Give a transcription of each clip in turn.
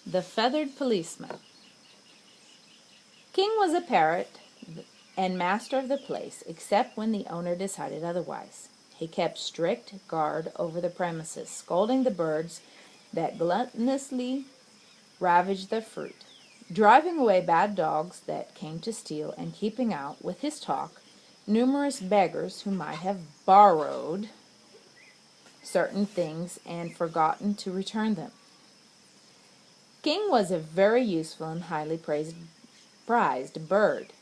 The Feathered Policeman. King was a parrot and master of the place, except when the owner decided otherwise. He kept strict guard over the premises, scolding the birds that gluttonously ravaged the fruit, driving away bad dogs that came to steal, and keeping out, with his talk, numerous beggars who might have borrowed certain things and forgotten to return them. King was a very useful and highly prized bird,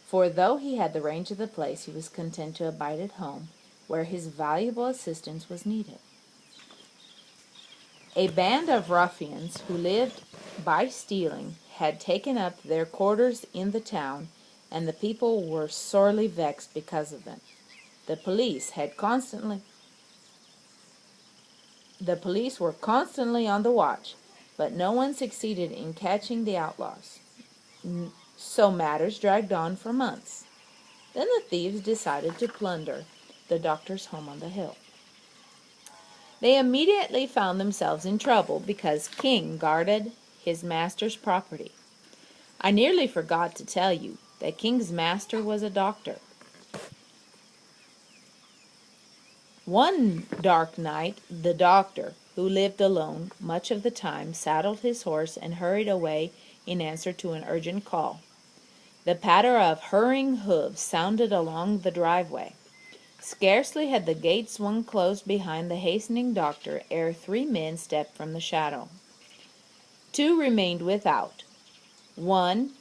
for though he had the range of the place, he was content to abide at home, where his valuable assistance was needed. A band of ruffians who lived by stealing had taken up their quarters in the town, and the people were sorely vexed because of them. The police were constantly on the watch, but no one succeeded in catching the outlaws. So matters dragged on for months. Then the thieves decided to plunder the doctor's home on the hill. They immediately found themselves in trouble because King guarded his master's property. I nearly forgot to tell you that King's master was a doctor. One dark night, the doctor, who lived alone much of the time, saddled his horse and hurried away in answer to an urgent call. The patter of hurrying hooves sounded along the driveway. Scarcely had the gate swung closed behind the hastening doctor ere 3 men stepped from the shadow. 2 remained without, one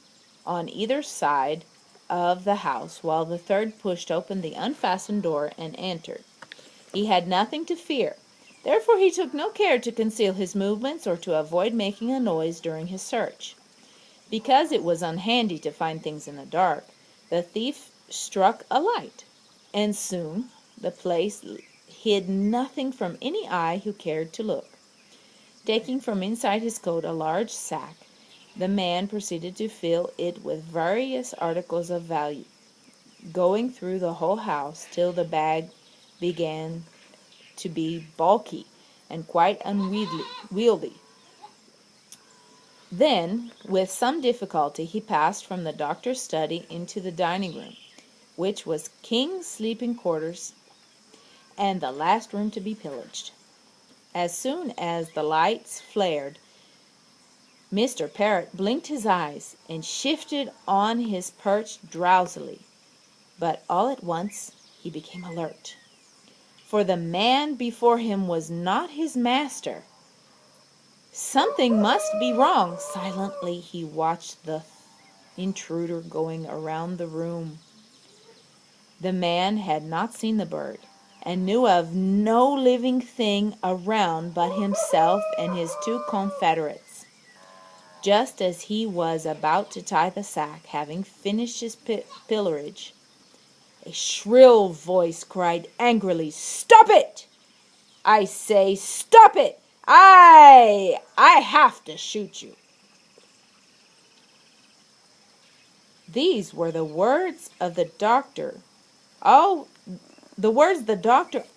on either side of the house, while the third pushed open the unfastened door and entered. He had nothing to fear, therefore he took no care to conceal his movements or to avoid making a noise during his search. Because it was unhandy to find things in the dark, the thief struck a light, and soon the place hid nothing from any eye who cared to look. Taking from inside his coat a large sack, the man proceeded to fill it with various articles of value, going through the whole house till the bag began to be bulky and quite unwieldy. Then, with some difficulty, he passed from the doctor's study into the dining room, which was King's sleeping quarters and the last room to be pillaged. As soon as the lights flared, Mr. Parrot blinked his eyes and shifted on his perch drowsily, but all at once he became alert, for the man before him was not his master. Something must be wrong. Silently he watched the intruder going around the room. The man had not seen the bird, and knew of no living thing around but himself and his 2 confederates. Just as he was about to tie the sack, having finished his pillage, a shrill voice cried angrily, "Stop it! I say, stop it! I have to shoot you." These were the words the doctor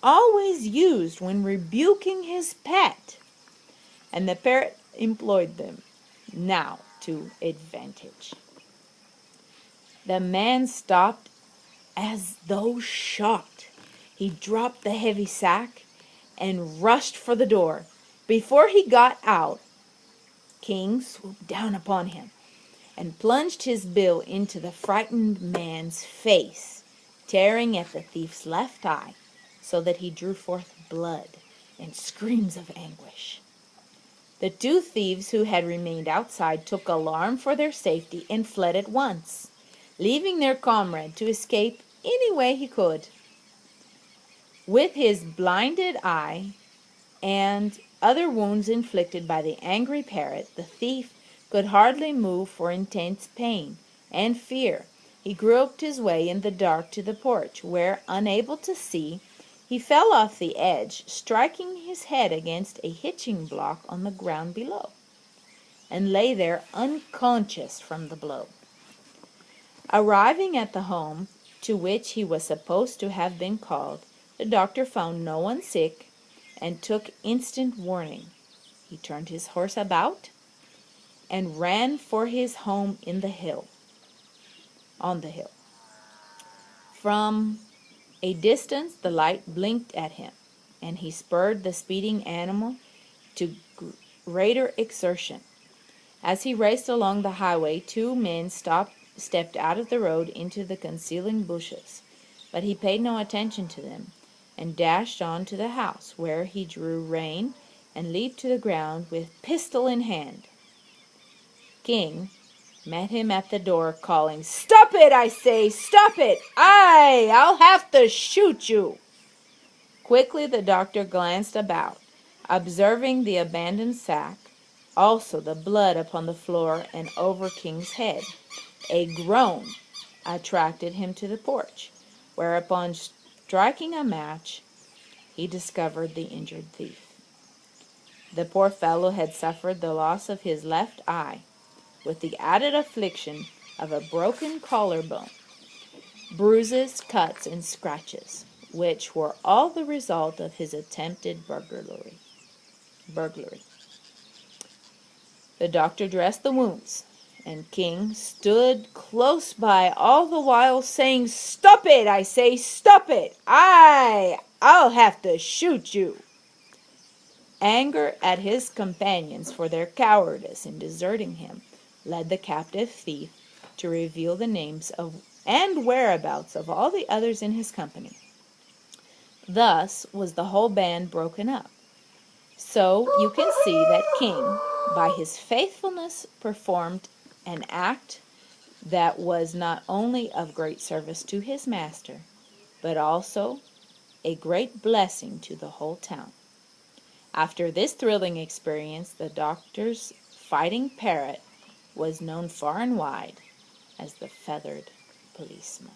always used when rebuking his pet, and the parrot employed them now to advantage. The man stopped as though shot. He dropped the heavy sack and rushed for the door. Before he got out, King swooped down upon him and plunged his bill into the frightened man's face, tearing at the thief's left eye, so that he drew forth blood and screams of anguish. The 2 thieves who had remained outside took alarm for their safety and fled at once, leaving their comrade to escape any way he could. With his blinded eye and other wounds inflicted by the angry parrot, the thief could hardly move for intense pain and fear. He groped his way in the dark to the porch, where, unable to see, he fell off the edge, striking his head against a hitching block on the ground below, and lay there unconscious from the blow. Arriving at the home to which he was supposed to have been called, the doctor found no one sick and took instant warning. He turned his horse about and ran for his home on the hill. From a distance the light blinked at him, and he spurred the speeding animal to greater exertion. As he raced along the highway, two men stepped out of the road into the concealing bushes, but he paid no attention to them, and dashed on to the house, where he drew rein and leaped to the ground with pistol in hand. King met him at the door, calling, "Stop it, I say! Stop it! I'll have to shoot you!" Quickly the doctor glanced about, observing the abandoned sack, also the blood upon the floor and over King's head. A groan attracted him to the porch, whereupon, striking a match, he discovered the injured thief. The poor fellow had suffered the loss of his left eye, with the added affliction of a broken collarbone, bruises, cuts, and scratches, which were all the result of his attempted burglary. The doctor dressed the wounds, and King stood close by all the while, saying, "Stop it, I say! Stop it! I'll have to shoot you!" Anger at his companions for their cowardice in deserting him led the captive thief to reveal the names of and whereabouts of all the others in his company. Thus was the whole band broken up. So you can see that King, by his faithfulness, performed an act that was not only of great service to his master, but also a great blessing to the whole town. After this thrilling experience, the doctor's fighting parrot was known far and wide as the feathered policeman.